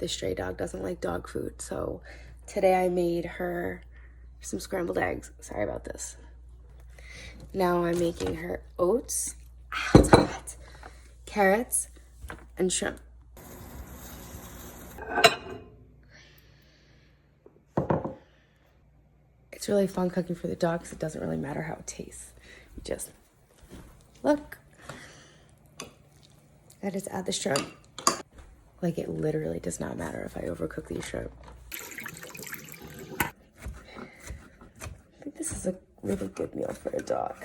the stray dog doesn't like dog food. So today I made her some scrambled eggs. Sorry about this. Now I'm making her oats, it's hot, carrots, and shrimp. It's really fun cooking for the dog because it doesn't really matter how it tastes. You just look. I just add the shrimp. Like, it literally does not matter if I overcook these shrimp. I think this is a really good meal for a dog.